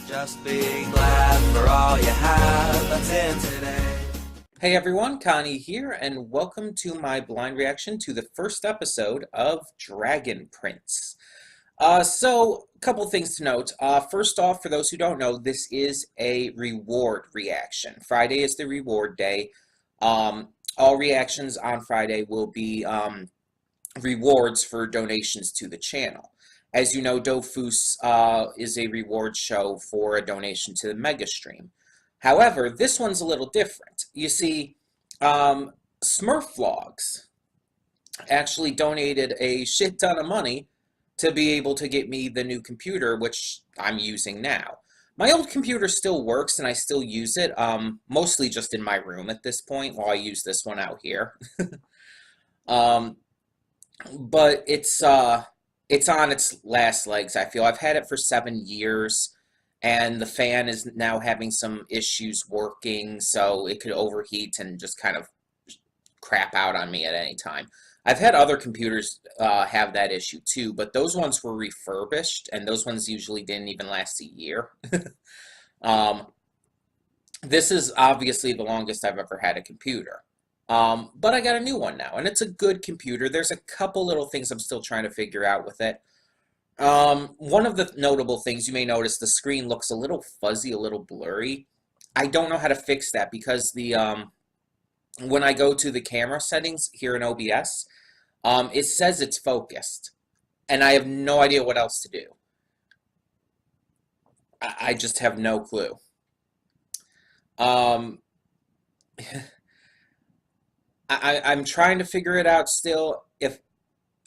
Just be glad for all you have that's in today. Hey everyone, Connie here, and welcome to my blind reaction to the first episode of Dragon Prince. A couple things to note. First off, for those who don't know, this is a reward reaction. Friday is the reward day. All reactions on Friday will be rewards for donations to the channel. As you know, Dofus is a reward show for a donation to the Mega Stream. However, this one's a little different. You see, Smurf Vlogs actually donated a shit ton of money to be able to get me the new computer, which I'm using now. My old computer still works and I still use it, mostly just in my room at this point while I use this one out here. But it's on its last legs, I feel. I've had it for 7 years, and the fan is now having some issues working, so it could overheat and just kind of crap out on me at any time. I've had other computers have that issue too, but those ones were refurbished, and those ones usually didn't even last a year. This is obviously the longest I've ever had a computer. But I got a new one now, and it's a good computer. There's a couple little things I'm still trying to figure out with it. One of the notable things, you may notice the screen looks a little fuzzy, a little blurry. I don't know how to fix that because when I go to the camera settings here in OBS, it says it's focused, and I have no idea what else to do. I just have no clue. I'm trying to figure it out still. If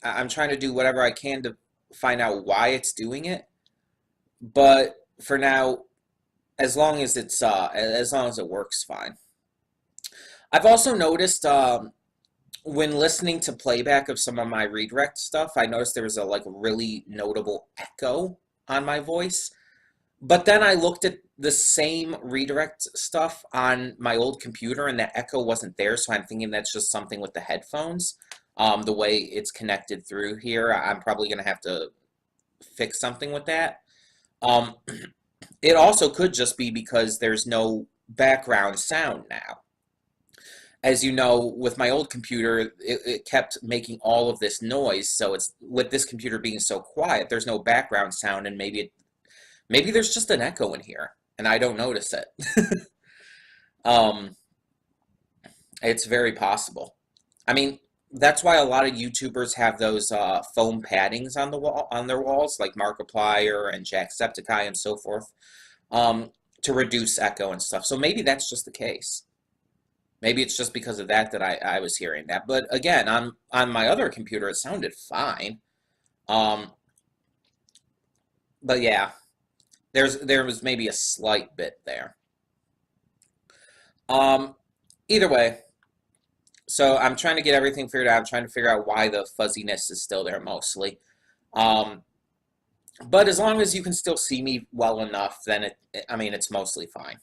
I'm trying to do whatever I can to find out why it's doing it, but for now, as long as it works fine. I've also noticed when listening to playback of some of my redirect stuff, I noticed there was a really notable echo on my voice. But then I looked at the same redirect stuff on my old computer, and that echo wasn't there, so I'm thinking that's just something with the headphones. The way it's connected through here, I'm probably going to have to fix something with that. It also could just be because there's no background sound now. As you know, with my old computer, it kept making all of this noise, so it's with this computer being so quiet, there's no background sound, and maybe there's just an echo in here, and I don't notice it. It's very possible. I mean, that's why a lot of YouTubers have those foam paddings on their walls, like Markiplier and Jacksepticeye and so forth, to reduce echo and stuff. So maybe that's just the case. Maybe it's just because of that I was hearing that. But again, on my other computer, it sounded fine. But yeah. There was maybe a slight bit there. Either way, so I'm trying to get everything figured out. I'm trying to figure out why the fuzziness is still there mostly. But as long as you can still see me well enough, then it's mostly fine.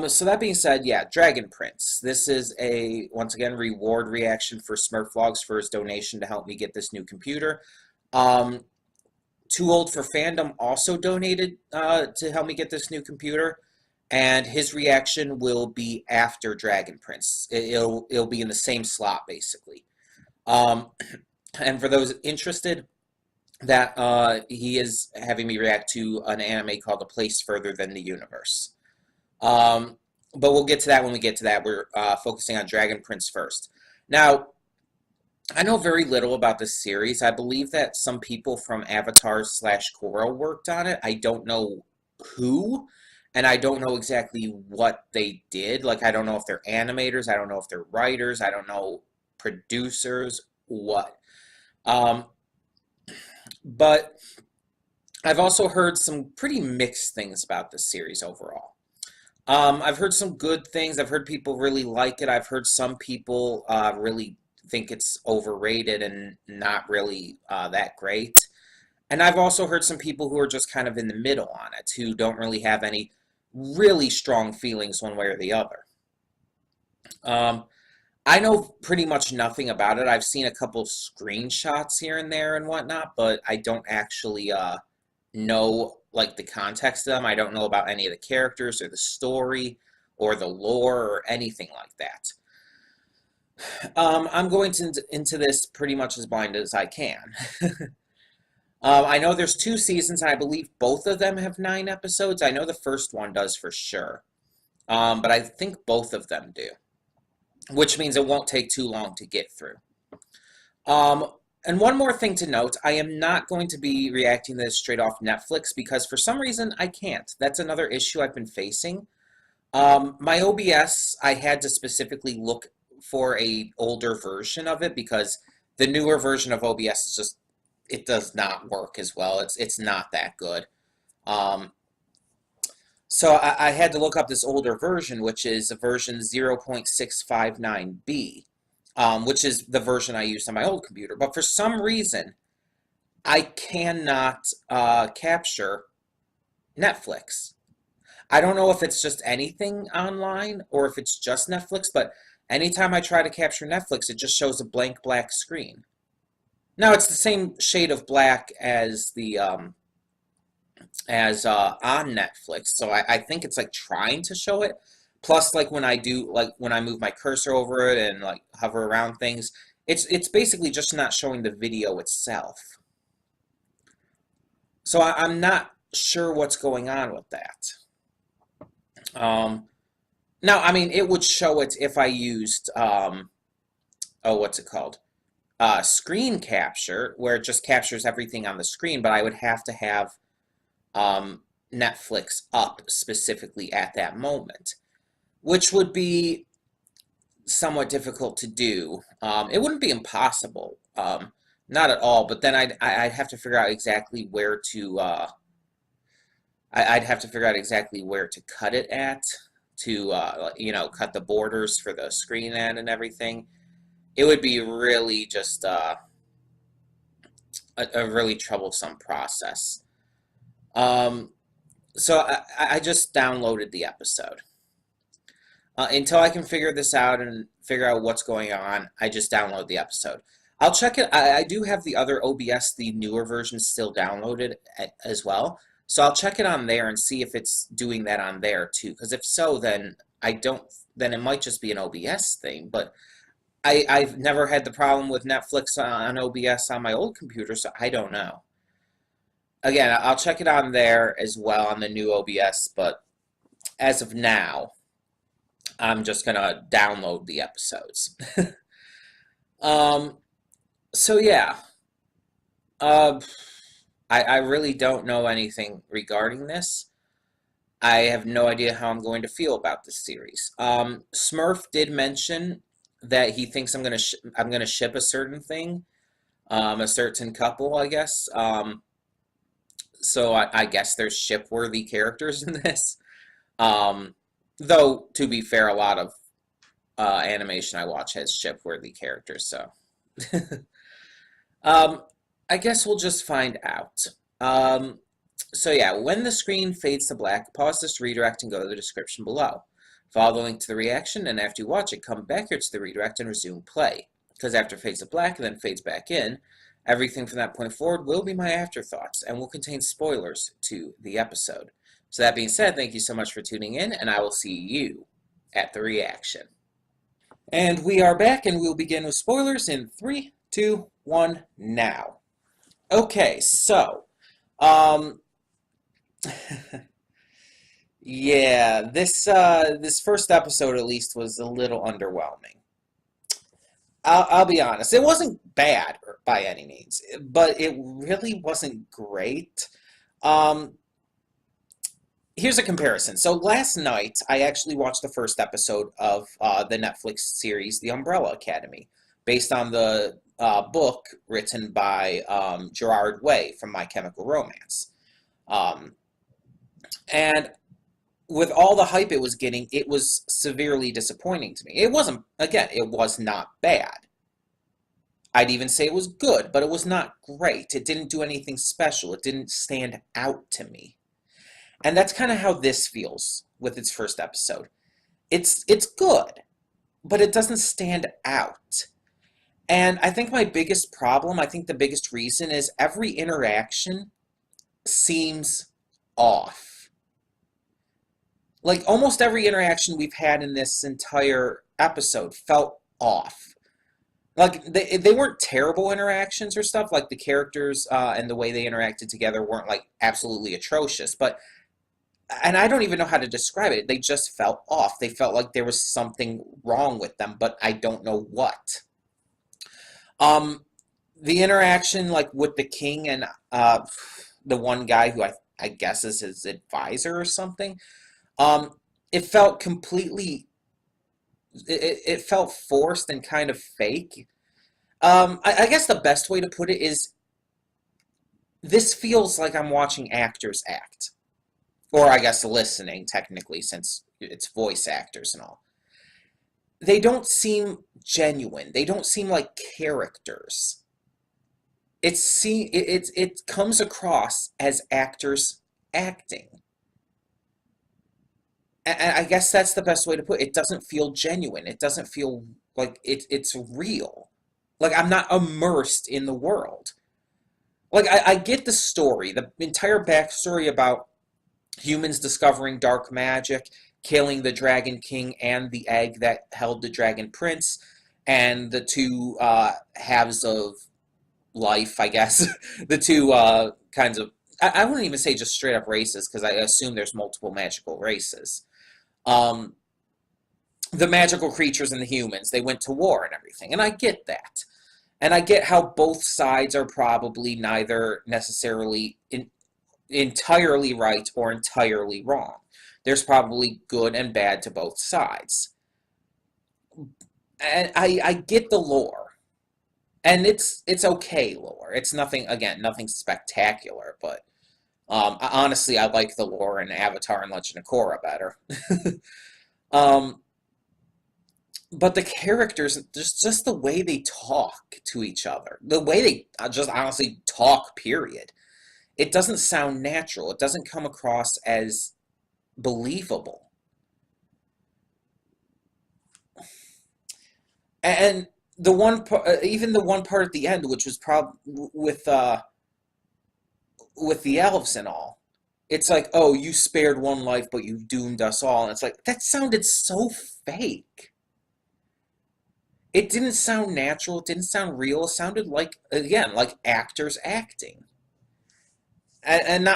So that being said, yeah, Dragon Prince. This is once again, reward reaction for Smurf Vlogs for his donation to help me get this new computer. Too Old for Fandom also donated to help me get this new computer, and his reaction will be after Dragon Prince. It'll be in the same slot, basically. And for those interested, that he is having me react to an anime called A Place Further Than the Universe. But we'll get to that when we get to that. We're focusing on Dragon Prince first. Now, I know very little about this series. I believe that some people from Avatar/Korra worked on it. I don't know who, and I don't know exactly what they did. I don't know if they're animators. I don't know if they're writers. I don't know producers, what. But I've also heard some pretty mixed things about this series overall. I've heard some good things. I've heard people really like it. I've heard some people really think it's overrated and not really that great. And I've also heard some people who are just kind of in the middle on it, who don't really have any really strong feelings one way or the other. I know pretty much nothing about it. I've seen a couple screenshots here and there and whatnot, but I don't actually know like the context of them. I don't know about any of the characters or the story or the lore or anything like that. I'm going into this pretty much as blind as I can. I know there's 2 seasons, and I believe both of them have 9 episodes. I know the first one does for sure, but I think both of them do, which means it won't take too long to get through. And one more thing to note, I am not going to be reacting to this straight off Netflix because for some reason I can't. That's another issue I've been facing. My OBS, I had to specifically look for a older version of it because the newer version of OBS is just, it does not work as well. It's not that good. So I had to look up this older version, which is a version 0.659B, which is the version I used on my old computer. But for some reason, I cannot capture Netflix. I don't know if it's just anything online or if it's just Netflix, but anytime I try to capture Netflix, it just shows a blank black screen. Now it's the same shade of black as the on Netflix, so I think it's like trying to show it. Plus, like when I move my cursor over it and like hover around things, it's basically just not showing the video itself. So I'm not sure what's going on with that. Now, I mean, it would show it if I used, what's it called? Screen capture, where it just captures everything on the screen, but I would have to have Netflix up specifically at that moment, which would be somewhat difficult to do. It wouldn't be impossible, not at all, but then I'd have to figure out exactly where to, I'd have to figure out exactly where to cut it at to, cut the borders for the screen at and everything. It would be really just a really troublesome process. So I just downloaded the episode. Until I can figure this out and figure out what's going on, I just download the episode. I'll check it. I do have the other OBS, the newer version, still downloaded as well. So I'll check it on there and see if it's doing that on there too. Because if so, then then it might just be an OBS thing. But I've never had the problem with Netflix on OBS on my old computer, so I don't know. Again, I'll check it on there as well on the new OBS, but as of now, I'm just going to download the episodes. So yeah, I really don't know anything regarding this. I have no idea how I'm going to feel about this series. Smurf did mention that he thinks I'm gonna ship a certain thing, a certain couple, I guess. So I guess there's ship-worthy characters in this. Though to be fair, a lot of animation I watch has ship-worthy characters, so I guess we'll just find out. So yeah, when the screen fades to black, pause this redirect and go to the description below. Follow the link to the reaction, and after you watch it, come back here to the redirect and resume play. Because after it fades to black and then fades back in, everything from that point forward will be my afterthoughts and will contain spoilers to the episode. So that being said, thank you so much for tuning in, and I will see you at the reaction. And we are back, and we'll begin with spoilers in 3, 2, 1, now. Okay, so, yeah, this first episode at least was a little underwhelming. I'll be honest, it wasn't bad by any means, but it really wasn't great. Here's a comparison. So last night, I actually watched the first episode of the Netflix series, The Umbrella Academy, based on the book written by Gerard Way from My Chemical Romance. And with all the hype it was getting, it was severely disappointing to me. It wasn't, again, it was not bad. I'd even say it was good, but it was not great. It didn't do anything special. It didn't stand out to me. And that's kind of how this feels with its first episode. It's good, but it doesn't stand out. And I think my biggest problem, I think the biggest reason is every interaction seems off. Like almost every interaction we've had in this entire episode felt off. Like they weren't terrible interactions or stuff. Like the characters and the way they interacted together weren't like absolutely atrocious. But and I don't even know how to describe it. They just felt off. They felt like there was something wrong with them, but I don't know what. Um, the interaction like with the king and the one guy who I guess is his advisor or something. Um, it felt completely. It felt forced and kind of fake. I guess the best way to put it is this feels like I'm watching actors act. Or I guess listening, technically, since it's voice actors and all. They don't seem genuine. They don't seem like characters. It comes across as actors acting. And I guess that's the best way to put it. It doesn't feel genuine. It doesn't feel like it's real. Like I'm not immersed in the world. Like I get the story, the entire backstory about humans discovering dark magic, killing the Dragon King and the egg that held the Dragon Prince, and the two halves of life, I guess. The two kinds of. I wouldn't even say just straight up races, because I assume there's multiple magical races. Um, the magical creatures and the humans, they went to war and everything, and I get that. And I get how both sides are probably neither necessarily entirely right or entirely wrong. There's probably good and bad to both sides. And I get the lore. And it's okay lore. It's nothing, again, nothing spectacular, but honestly, I like the lore in Avatar and Legend of Korra better. um, but the characters, just the way they talk to each other, the way they just honestly talk, period. It doesn't sound natural. It doesn't come across as believable. And the even the one part at the end, which was probably with the elves and all, it's like, oh, you spared one life, but you doomed us all. And it's like that sounded so fake. It didn't sound natural. It didn't sound real. It sounded like, again, like actors acting. And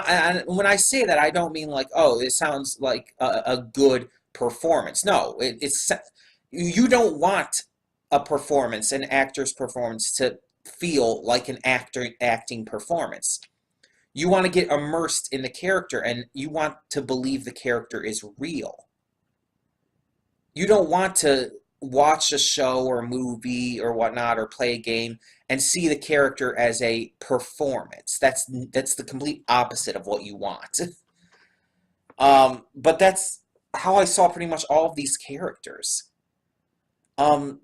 when I say that, I don't mean like, oh, it sounds like a good performance. No, it's you don't want a performance, an actor's performance, to feel like an actor acting performance. You want to get immersed in the character, and you want to believe the character is real. You don't want to watch a show or a movie or whatnot or play a game and see the character as a performance. That's the complete opposite of what you want. But that's how I saw pretty much all of these characters. Um,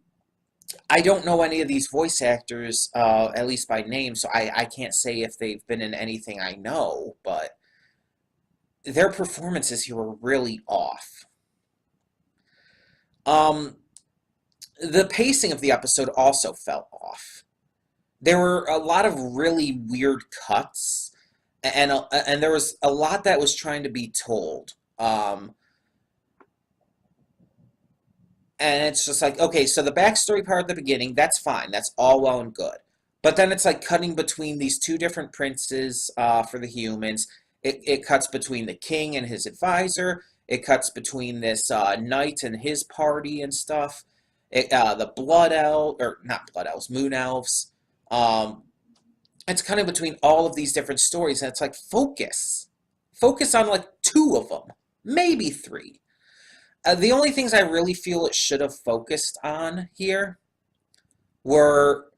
I don't know any of these voice actors, at least by name, so I can't say if they've been in anything I know, but their performances here were really off. Um, the pacing of the episode also felt off. There were a lot of really weird cuts, and there was a lot that was trying to be told. And it's just like, okay, so the backstory part at the beginning, that's fine. That's all well and good. But then it's like cutting between these two different princes for the humans. It cuts between the king and his advisor. It cuts between this knight and his party and stuff. The blood elf, or not blood elves, moon elves. Um, it's kind of between all of these different stories, and it's like, focus. Focus on like two of them, maybe three. The only things I really feel it should have focused on here were,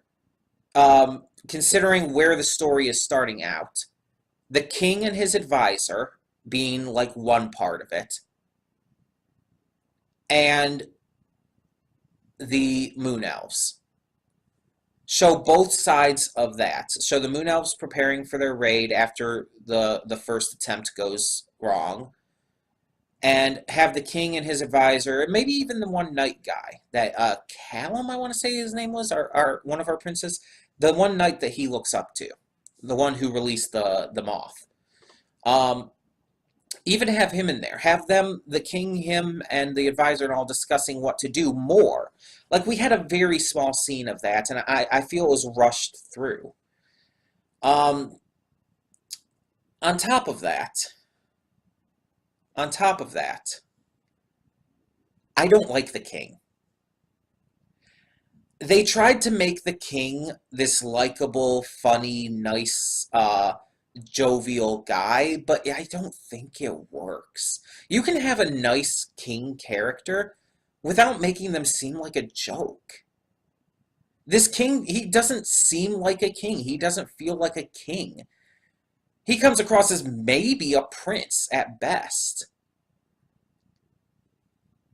considering where the story is starting out, the king and his advisor being like one part of it, and the moon elves. Show both sides of that. Show the moon elves preparing for their raid after the first attempt goes wrong, and have the king and his advisor, and maybe even the one knight guy that Callum, I want to say his name was, our one of our princes, the one knight that he looks up to, the one who released the moth. Um, Even have him in there. Have them, the king, him, and the advisor and all discussing what to do more. Like, we had a very small scene of that, and I feel it was rushed through. Um, on top of that, on top of that, I don't like the king. They tried to make the king this likable, funny, nice, jovial guy, but I don't think it works. You can have a nice king character without making them seem like a joke. This king, he doesn't seem like a king. He doesn't feel like a king. He comes across as maybe a prince at best.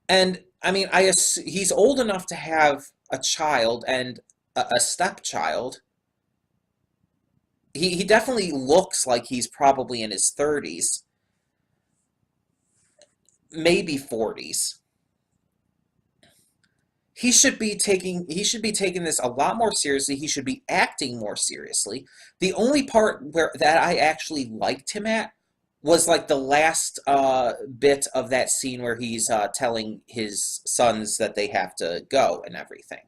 And I mean, he's old enough to have a child and a stepchild. He definitely looks like he's probably in his 30s, maybe 40s. He should be taking this a lot more seriously. He should be acting more seriously. The only part where that I actually liked him at was like the last bit of that scene where he's telling his sons that they have to go and everything.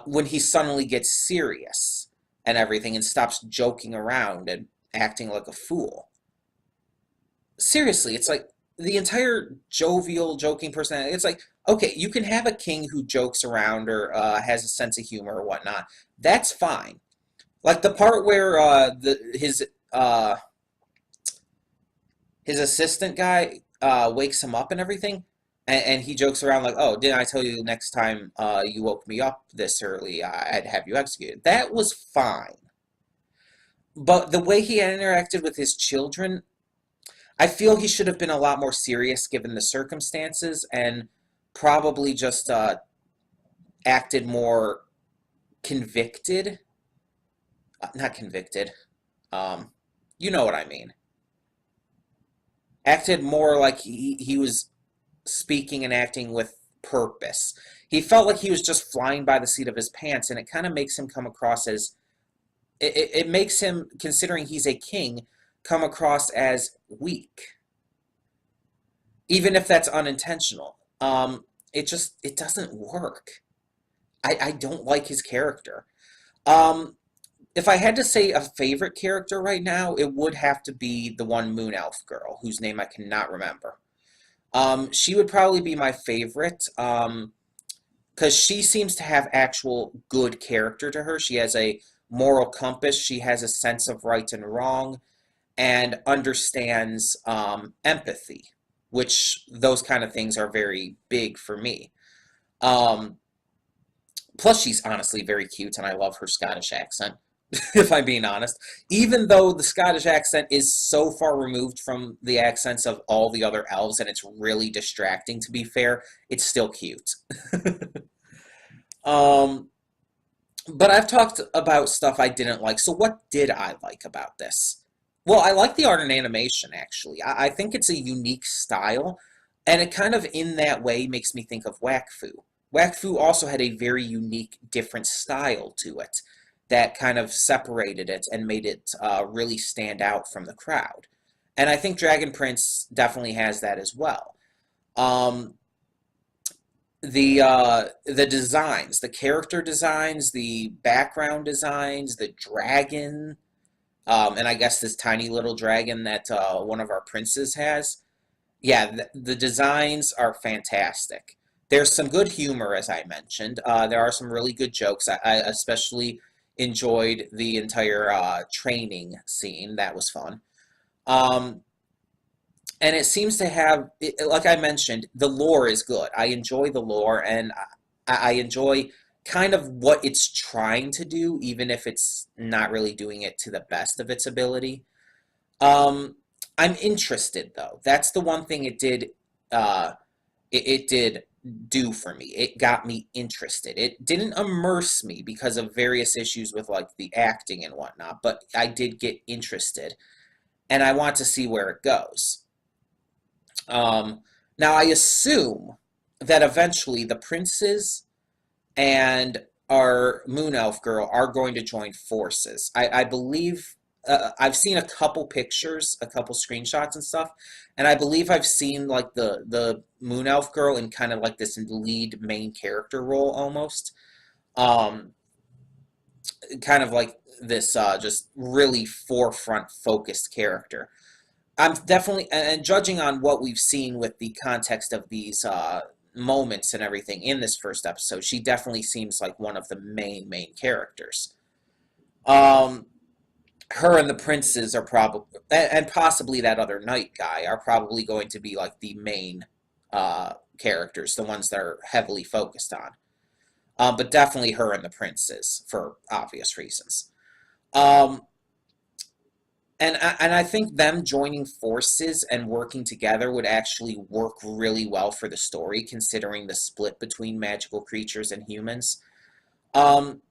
When he suddenly gets serious and everything and stops joking around and acting like a fool. Seriously, it's like the entire jovial, joking personality. It's like, okay, you can have a king who jokes around or has a sense of humor or whatnot. That's fine. Like the part where his assistant guy wakes him up and everything, and he jokes around like, "Oh, didn't I tell you next time you woke me up this early, I'd have you executed?" That was fine. But the way he interacted with his children, I feel he should have been a lot more serious given the circumstances and probably just acted more convicted. Not convicted. Um, you know what I mean. Acted more like he was speaking and acting with purpose. He felt like he was just flying by the seat of his pants, and it kind of makes him come across as it makes him, considering he's a king, come across as weak, even if that's unintentional. It doesn't work. I don't like his character. Um, if I had to say a favorite character right now, it would have to be the one Moon Elf girl, whose name I cannot remember. She would probably be my favorite, because she seems to have actual good character to her. She has a moral compass. She has a sense of right and wrong, and understands empathy, which those kind of things are very big for me. Um, Plus, she's honestly very cute, and I love her Scottish accent, if I'm being honest. Even though the Scottish accent is so far removed from the accents of all the other elves, and it's really distracting, to be fair, it's still cute. um, but I've talked about stuff I didn't like, so what did I like about this? Well, I like the art and animation, actually. I think it's a unique style, and it kind of, in that way, makes me think of Wakfu. Wakfu also had a very unique, different style to it that kind of separated it and made it really stand out from the crowd. And I think Dragon Prince definitely has that as well. Um, the designs, the character designs, the background designs, the dragon, and I guess this tiny little dragon that one of our princes has. Yeah, the designs are fantastic. There's some good humor, as I mentioned. There are some really good jokes. I especially enjoyed the entire training scene. That was fun. Um, and it seems to have, like I mentioned, the lore is good. I enjoy the lore, and I enjoy kind of what it's trying to do, even if it's not really doing it to the best of its ability. Um, I'm interested though. That's the one thing it did. It did do for me. It got me interested. It didn't immerse me because of various issues with like the acting and whatnot, but I did get interested, and I want to see where it goes. Um, Now I assume that eventually the princes and our moon elf girl are going to join forces. I believe I've seen a couple pictures, a couple screenshots and stuff, and I believe I've seen like the Moon Elf girl in kind of like this lead main character role almost. Um, Kind of like this just really forefront focused character. I'm definitely, and judging on what we've seen with the context of these moments and everything in this first episode, she definitely seems like one of the main characters. Um, Her and the princes are probably, and possibly that other knight guy, are probably going to be like the main characters, the ones that are heavily focused on. But definitely her and the princes for obvious reasons. Um, and I think them joining forces and working together would actually work really well for the story, considering the split between magical creatures and humans. Um,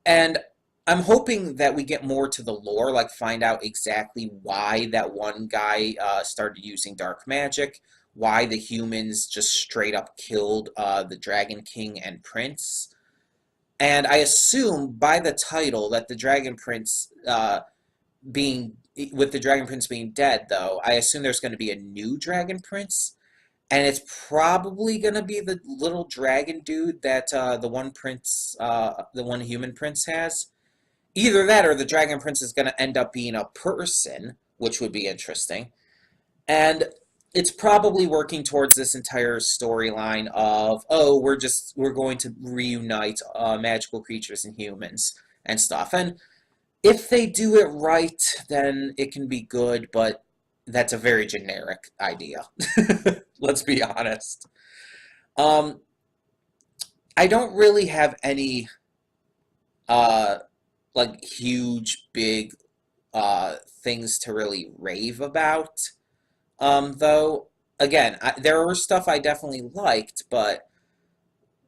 and I'm hoping that we get more to the lore, like find out exactly why that one guy started using dark magic, why the humans just straight up killed the Dragon King and Prince. And I assume by the title that the Dragon Prince being with the Dragon Prince being dead, though, I assume there's going to be a new Dragon Prince, and it's probably going to be the little dragon dude that the one prince, the one human prince has. Either that, or the Dragon Prince is going to end up being a person, which would be interesting. And it's probably working towards this entire storyline of, oh, we're going to reunite magical creatures and humans and stuff. And if they do it right, then it can be good, but that's a very generic idea. Let's be honest. Um, I don't really have any uh, like huge, big things to really rave about. Though, again, there were stuff I definitely liked, but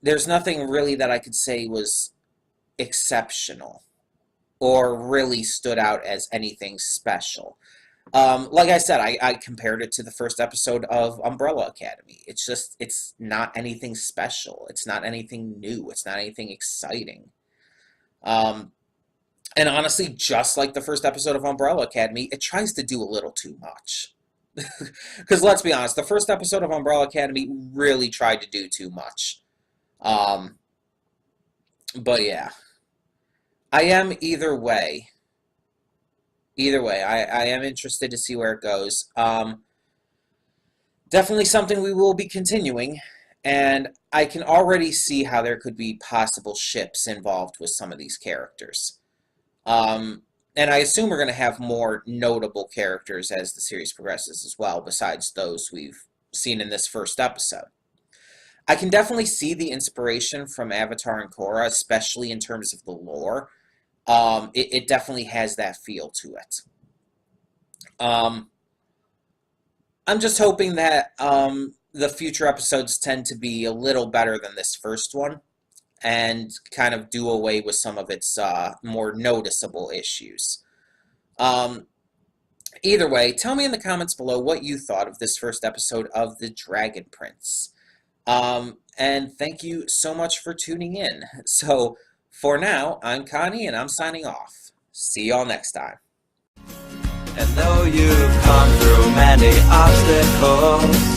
there's nothing really that I could say was exceptional or really stood out as anything special. Like I said, I compared it to the first episode of Umbrella Academy. It's not anything special. It's not anything new. It's not anything exciting. Um, and honestly, just like the first episode of Umbrella Academy, it tries to do a little too much. Because let's be honest, the first episode of Umbrella Academy really tried to do too much. Um, but yeah, I am either way. Either way, I am interested to see where it goes. Definitely something we will be continuing, and I can already see how there could be possible ships involved with some of these characters. Um, and I assume we're going to have more notable characters as the series progresses as well, besides those we've seen in this first episode. I can definitely see the inspiration from Avatar and Korra, especially in terms of the lore. It definitely has that feel to it. Um, I'm just hoping that the future episodes tend to be a little better than this first one and kind of do away with some of its more noticeable issues. Um, Either way, tell me in the comments below what you thought of this first episode of The Dragon Prince. And thank you so much for tuning in. So, for now, I'm Connie, and I'm signing off. See y'all next time. And though you've come through many obstacles,